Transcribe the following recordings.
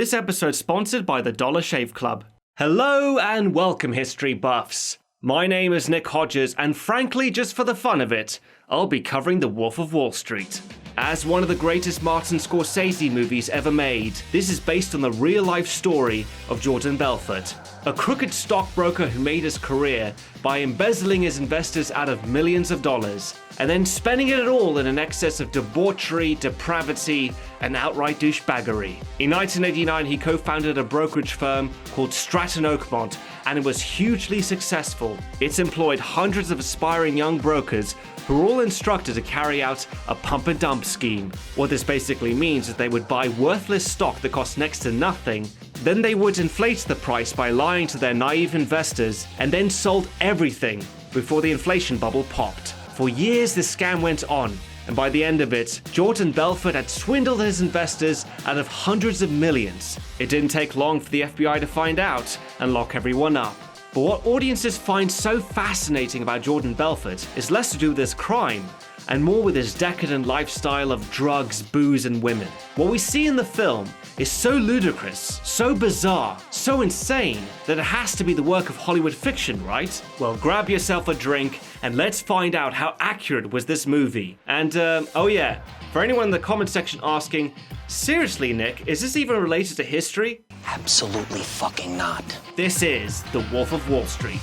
This episode's sponsored by the Dollar Shave Club. Hello and welcome, history buffs. My name is Nick Hodges, and frankly, just for the fun of it, I'll be covering The Wolf of Wall Street. As one of the greatest Martin Scorsese movies ever made, this is based on the real-life story of Jordan Belfort, a crooked stockbroker who made his career by embezzling his investors out of millions of dollars, and then spending it all in an excess of debauchery, depravity, and outright douchebaggery. In 1989, he co-founded a brokerage firm called Stratton Oakmont, and it was hugely successful. It's employed hundreds of aspiring young brokers who were all instructed to carry out a pump and dump scheme. What this basically means is they would buy worthless stock that cost next to nothing, then they would inflate the price by lying to their naive investors, and then sold everything before the inflation bubble popped. For years this scam went on, and by the end of it, Jordan Belfort had swindled his investors out of hundreds of millions. It didn't take long for the FBI to find out and lock everyone up. But what audiences find so fascinating about Jordan Belfort is less to do with his crime and more with his decadent lifestyle of drugs, booze, and women. What we see in the film is so ludicrous, so bizarre, so insane that it has to be the work of Hollywood fiction, right? Well, grab yourself a drink and let's find out how accurate was this movie. And, oh yeah, for anyone in the comment section asking, seriously, Nick, is this even related to history? Absolutely fucking not. This is The Wolf of Wall Street.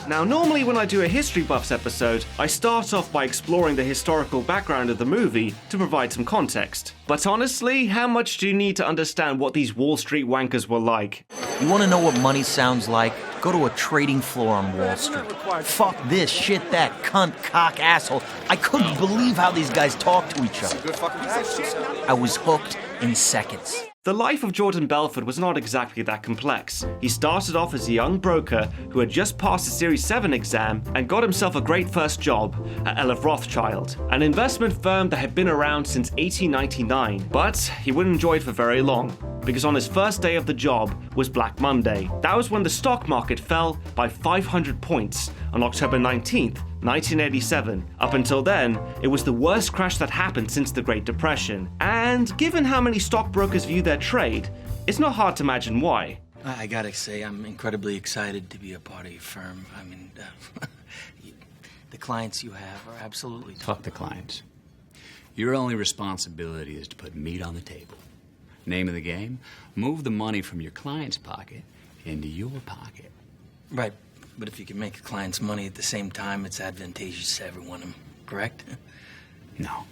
Now, normally when I do a History Buffs episode, I start off by exploring the historical background of the movie to provide some context. But honestly, how much do you need to understand what these Wall Street wankers were like? You want to know what money sounds like? Go to a trading floor on Wall Street. Fuck this, shit that, cunt, cock, asshole. I couldn't believe how these guys talk to each other. I was hooked in seconds. The life of Jordan Belfort was not exactly that complex. He started off as a young broker who had just passed a Series 7 exam and got himself a great first job at L.F. Rothschild, an investment firm that had been around since 1899. But he wouldn't enjoy it for very long, because on his first day of the job was Black Monday. That was when the stock market fell by 500 points on October 19th, 1987. Up until then, it was the worst crash that happened since the Great Depression. And given how many stockbrokers view their trade, it's not hard to imagine why. I gotta say, I'm incredibly excited to be a part of your firm. I mean, the clients you have are absolutely... Fuck the clients. Your only responsibility is to put meat on the table. Name of the game, move the money from your client's pocket into your pocket. Right, but if you can make your clients money at the same time, it's advantageous to everyone, correct? No.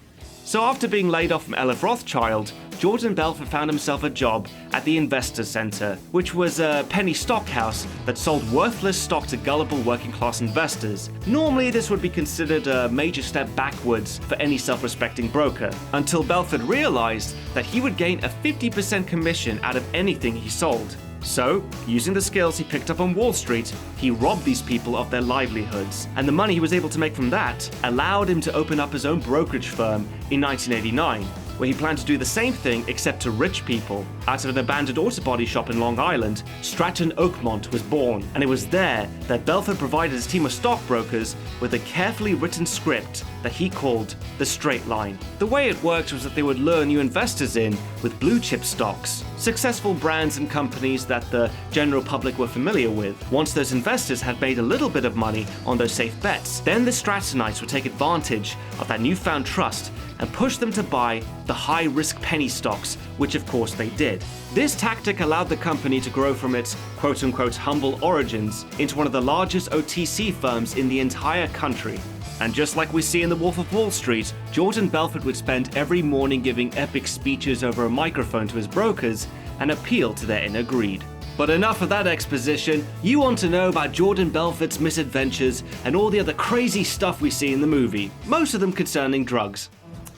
So after being laid off from L.F. Rothschild, Jordan Belfort found himself a job at the Investors Center, which was a penny stock house that sold worthless stock to gullible working-class investors. Normally, this would be considered a major step backwards for any self-respecting broker, until Belfort realized that he would gain a 50% commission out of anything he sold. So, using the skills he picked up on Wall Street, he robbed these people of their livelihoods, and the money he was able to make from that allowed him to open up his own brokerage firm in 1989, where he planned to do the same thing except to rich people. Out of an abandoned auto body shop in Long Island, Stratton Oakmont was born, and it was there that Belfort provided his team of stockbrokers with a carefully written script that he called the Straight Line. The way it worked was that they would lure new investors in with blue chip stocks, successful brands and companies that the general public were familiar with. Once those investors had made a little bit of money on those safe bets, then the Strattonites would take advantage of that newfound trust and push them to buy the high-risk penny stocks, which of course they did. This tactic allowed the company to grow from its quote-unquote humble origins into one of the largest OTC firms in the entire country. And just like we see in The Wolf of Wall Street, Jordan Belfort would spend every morning giving epic speeches over a microphone to his brokers and appeal to their inner greed. But enough of that exposition. You want to know about Jordan Belfort's misadventures and all the other crazy stuff we see in the movie, most of them concerning drugs.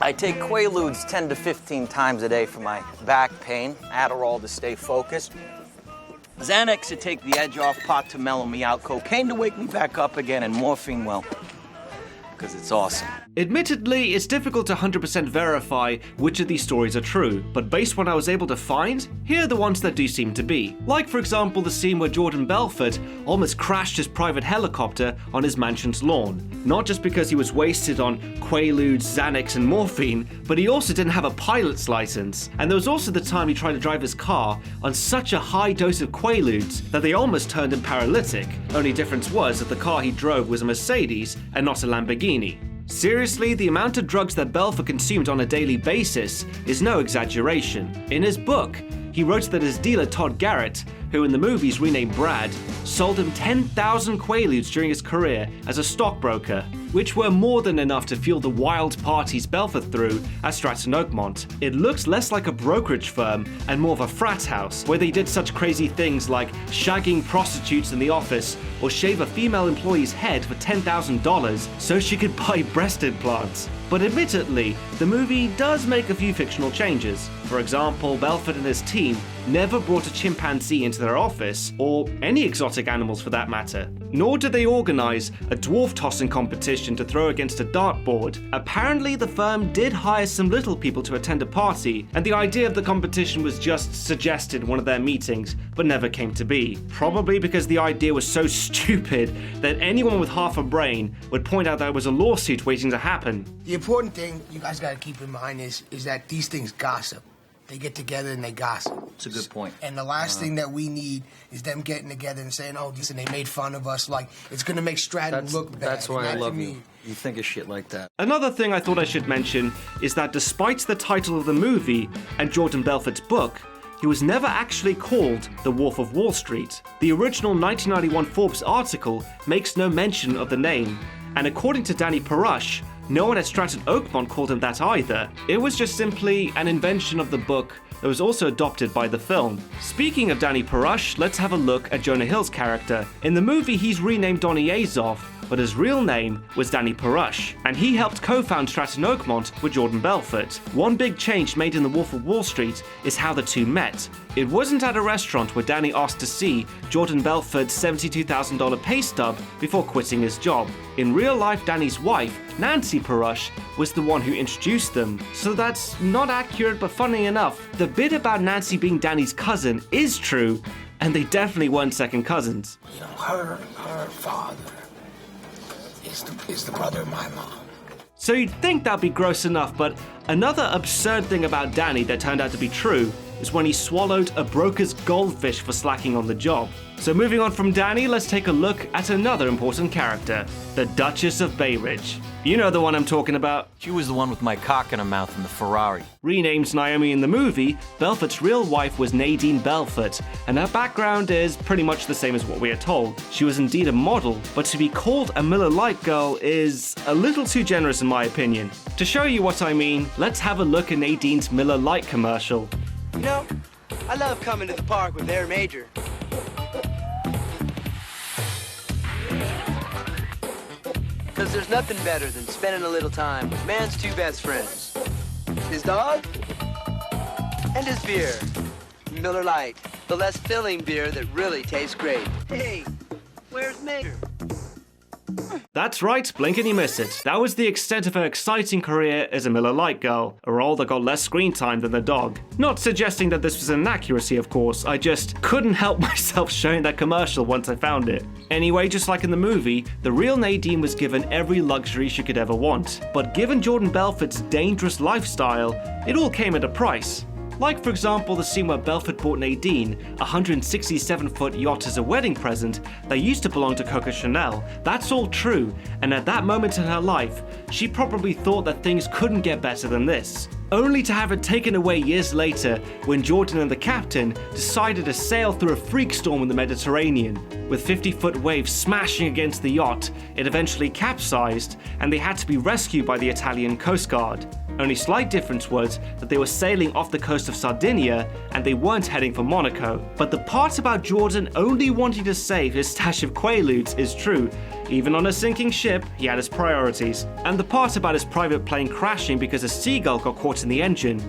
I take Quaaludes 10 to 15 times a day for my back pain, Adderall to stay focused, Xanax to take the edge off, pot to mellow me out, cocaine to wake me back up again, and morphine, well, because it's awesome. Admittedly, it's difficult to 100% verify which of these stories are true, but based on what I was able to find, here are the ones that do seem to be. Like for example the scene where Jordan Belfort almost crashed his private helicopter on his mansion's lawn. Not just because he was wasted on Quaaludes, Xanax and morphine, but he also didn't have a pilot's license. And there was also the time he tried to drive his car on such a high dose of Quaaludes that they almost turned him paralytic. Only difference was that the car he drove was a Mercedes and not a Lamborghini. Seriously, the amount of drugs that Belfort consumed on a daily basis is no exaggeration. In his book, he wrote that his dealer Todd Garrett, who in the movies renamed Brad, sold him 10,000 Quaaludes during his career as a stockbroker, which were more than enough to fuel the wild parties Belfort threw at Stratton Oakmont. It looks less like a brokerage firm and more of a frat house, where they did such crazy things like shagging prostitutes in the office or shave a female employee's head for $10,000 so she could buy breast implants. But admittedly, the movie does make a few fictional changes. For example, Belfort and his team never brought a chimpanzee into their office, or any exotic animals for that matter. Nor did they organize a dwarf tossing competition to throw against a dartboard. Apparently, the firm did hire some little people to attend a party, and the idea of the competition was just suggested in one of their meetings, but never came to be. Probably because the idea was so stupid that anyone with half a brain would point out there was a lawsuit waiting to happen. The important thing you guys gotta keep in mind is that these things gossip. They get together and they gossip. It's a good point. And the last thing that we need is them getting together and saying, oh, listen, they made fun of us. Like, it's gonna make Stratton look bad. That's why I And that, love to you. me, You think of shit like that. Another thing I thought I should mention is that despite the title of the movie and Jordan Belfort's book, he was never actually called the Wolf of Wall Street. The original 1991 Forbes article makes no mention of the name, and according to Danny Perush, no one at Stratton Oakmont called him that either. It was just simply an invention of the book that was also adopted by the film. Speaking of Danny Perush, let's have a look at Jonah Hill's character. In the movie, he's renamed Donnie Azoff, but his real name was Danny Perush, and he helped co-found Stratton Oakmont with Jordan Belfort. One big change made in The Wolf of Wall Street is how the two met. It wasn't at a restaurant where Danny asked to see Jordan Belfort's $72,000 pay stub before quitting his job. In real life, Danny's wife, Nancy Perush, was the one who introduced them. So that's not accurate, but funny enough, the bit about Nancy being Danny's cousin is true, and they definitely weren't second cousins. you know, her father is the brother of my mom. So you'd think that'd be gross enough, but another absurd thing about Danny that turned out to be true is when he swallowed a broker's goldfish for slacking on the job. So moving on from Danny, let's take a look at another important character, the Duchess of Bay Ridge. You know the one I'm talking about. She was the one with my cock in her mouth in the Ferrari. Renamed Naomi in the movie, Belfort's real wife was Nadine Belfort, and her background is pretty much the same as what we are told. She was indeed a model, but to be called a Miller Lite girl is a little too generous in my opinion. To show you what I mean, let's have a look at Nadine's Miller Lite commercial. You know, I love coming to the park with Air Major. Because there's nothing better than spending a little time with man's two best friends. His dog and his beer. Miller Lite, the less filling beer that really tastes great. Hey, where's Major? That's right, blink and you miss it. That was the extent of her exciting career as a Miller Lite girl, a role that got less screen time than the dog. Not suggesting that this was an inaccuracy, of course, I just couldn't help myself showing that commercial once I found it. Anyway, just like in the movie, the real Nadine was given every luxury she could ever want. But given Jordan Belfort's dangerous lifestyle, it all came at a price. Like, for example, the scene where Belfort bought Nadine a 167-foot yacht as a wedding present that used to belong to Coco Chanel. That's all true, and at that moment in her life, she probably thought that things couldn't get better than this. Only to have it taken away years later when Jordan and the captain decided to sail through a freak storm in the Mediterranean. With 50-foot waves smashing against the yacht, it eventually capsized, and they had to be rescued by the Italian Coast Guard. Only slight difference was that they were sailing off the coast of Sardinia and they weren't heading for Monaco. But the part about Jordan only wanting to save his stash of Quaaludes is true. Even on a sinking ship, he had his priorities. And the part about his private plane crashing because a seagull got caught in the engine,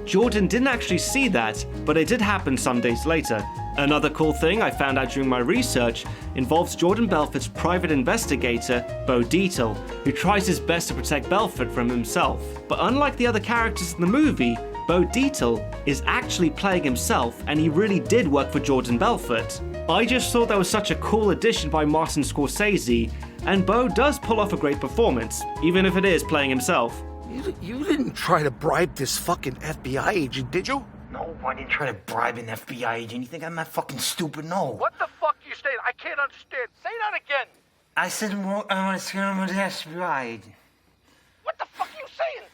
Jordan didn't actually see that, but it did happen some days later. Another cool thing I found out during my research involves Jordan Belfort's private investigator, Bo Dietl, who tries his best to protect Belfort from himself. But unlike the other characters in the movie, Bo Dietl is actually playing himself, and he really did work for Jordan Belfort. I just thought that was such a cool addition by Martin Scorsese, and Bo does pull off a great performance, even if it is playing himself. You didn't try to bribe this fucking FBI agent, did you? No, I didn't try to bribe an FBI agent. You think I'm that fucking stupid? No. What the fuck you saying? I can't understand. Say that again. I said I want to scare him with the FBI agent. What the fuck are you saying?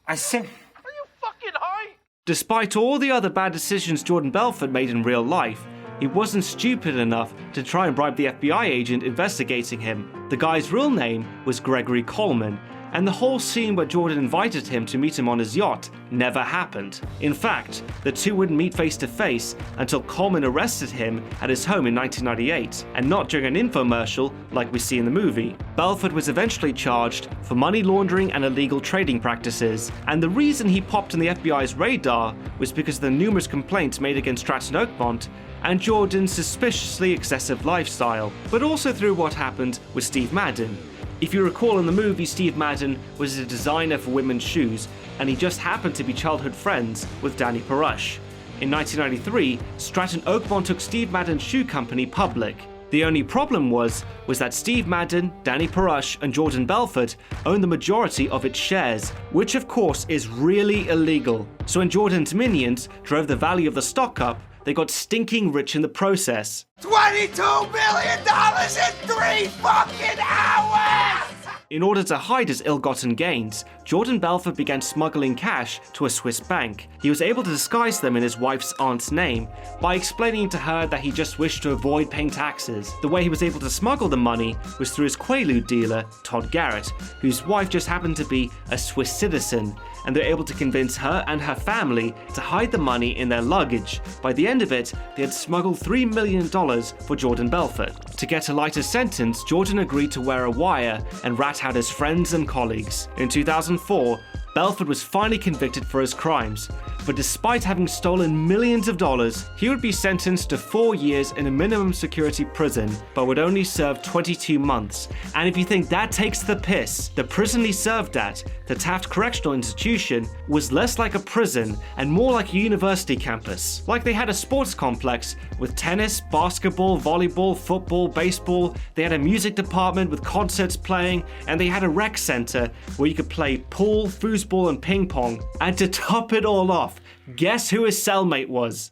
I said... Are you fucking high? Despite all the other bad decisions Jordan Belfort made in real life, he wasn't stupid enough to try and bribe the FBI agent investigating him. The guy's real name was Gregory Coleman, and the whole scene where Jordan invited him to meet him on his yacht never happened. In fact, the two wouldn't meet face to face until Coleman arrested him at his home in 1998, and not during an infomercial like we see in the movie. Belfort was eventually charged for money laundering and illegal trading practices, and the reason he popped on the FBI's radar was because of the numerous complaints made against Stratton Oakmont and Jordan's suspiciously excessive lifestyle, but also through what happened with Steve Madden. If you recall in the movie, Steve Madden was a designer for women's shoes, and he just happened to be childhood friends with Danny Perush. In 1993, Stratton Oakmont took Steve Madden's shoe company public. The only problem was that Steve Madden, Danny Perush, and Jordan Belfort owned the majority of its shares, which of course is really illegal. So when Jordan's minions drove the value of the stock up, they got stinking rich in the process. $22 million in 3 fucking hours! In order to hide his ill-gotten gains, Jordan Belfort began smuggling cash to a Swiss bank. He was able to disguise them in his wife's aunt's name by explaining to her that he just wished to avoid paying taxes. The way he was able to smuggle the money was through his Quaalude dealer, Todd Garrett, whose wife just happened to be a Swiss citizen, and they were able to convince her and her family to hide the money in their luggage. By the end of it, they had smuggled $3 million for Jordan Belfort. To get a lighter sentence, Jordan agreed to wear a wire and rat out his friends and colleagues. In 2004, Belfort was finally convicted for his crimes, but despite having stolen millions of dollars, he would be sentenced to 4 years in a minimum security prison, but would only serve 22 months. And if you think that takes the piss, the prison he served at, the Taft Correctional Institution, was less like a prison and more like a university campus. Like they had a sports complex with tennis, basketball, volleyball, football, baseball, they had a music department with concerts playing, and they had a rec center where you could play pool, foosball, and ping pong. And to top it all off, guess who his cellmate was?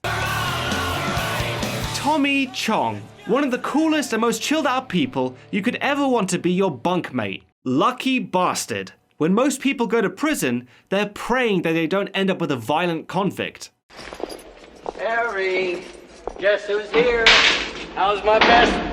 Tommy Chong, one of the coolest and most chilled out people you could ever want to be your bunkmate. Lucky bastard. When most people go to prison, they're praying that they don't end up with a violent convict. Harry, guess who's here? How's my best?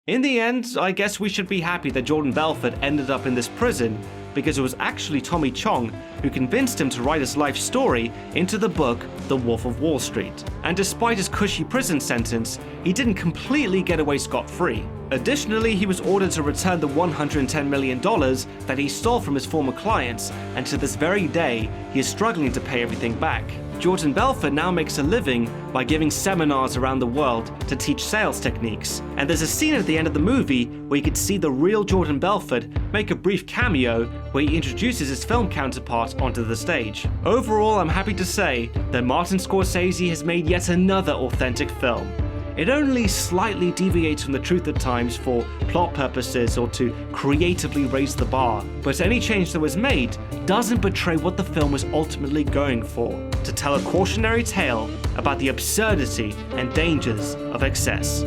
In the end, I guess we should be happy that Jordan Belfort ended up in this prison, because it was actually Tommy Chong who convinced him to write his life story into the book The Wolf of Wall Street. And despite his cushy prison sentence, he didn't completely get away scot-free. Additionally, he was ordered to return the $110 million that he stole from his former clients, and to this very day, he is struggling to pay everything back. Jordan Belfort now makes a living by giving seminars around the world to teach sales techniques. And there's a scene at the end of the movie where you could see the real Jordan Belfort make a brief cameo where he introduces his film counterpart onto the stage. Overall, I'm happy to say that Martin Scorsese has made yet another authentic film. It only slightly deviates from the truth at times for plot purposes or to creatively raise the bar, but any change that was made doesn't betray what the film was ultimately going for, to tell a cautionary tale about the absurdity and dangers of excess.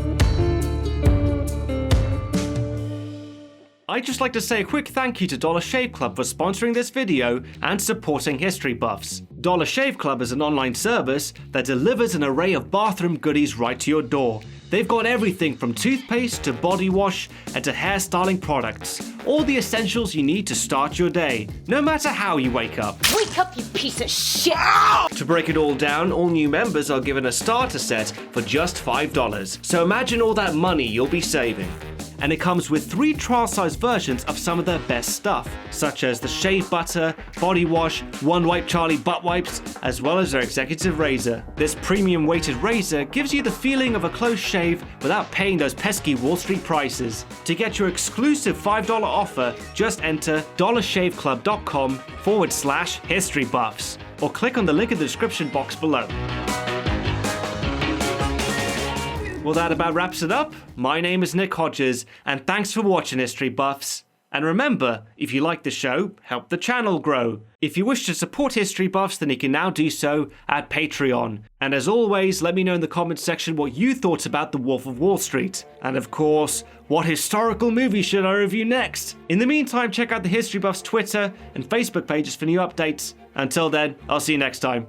I'd just like to say a quick thank you to Dollar Shave Club for sponsoring this video and supporting history buffs. Dollar Shave Club is an online service that delivers an array of bathroom goodies right to your door, They've got everything from toothpaste to body wash and to hairstyling products. All the essentials you need to start your day, no matter how you wake up. Wake up, you piece of shit! To break it all down, all new members are given a starter set for just $5. So imagine all that money you'll be saving. And it comes with 3 trial-sized versions of some of their best stuff, such as the shave butter, body wash, One Wipe Charlie butt wipes, as well as their executive razor. This premium weighted razor gives you the feeling of a close shave without paying those pesky Wall Street prices. To get your exclusive $5 offer, just enter dollarshaveclub.com/historybuffs or click on the link in the description box below. Well, that about wraps it up. My name is Nick Hodges, and thanks for watching History Buffs. And remember, if you like the show, help the channel grow. If you wish to support History Buffs, then you can now do so at Patreon. And as always, let me know in the comments section what you thought about The Wolf of Wall Street. And of course, what historical movie should I review next? In the meantime, check out the History Buffs Twitter and Facebook pages for new updates. Until then, I'll see you next time.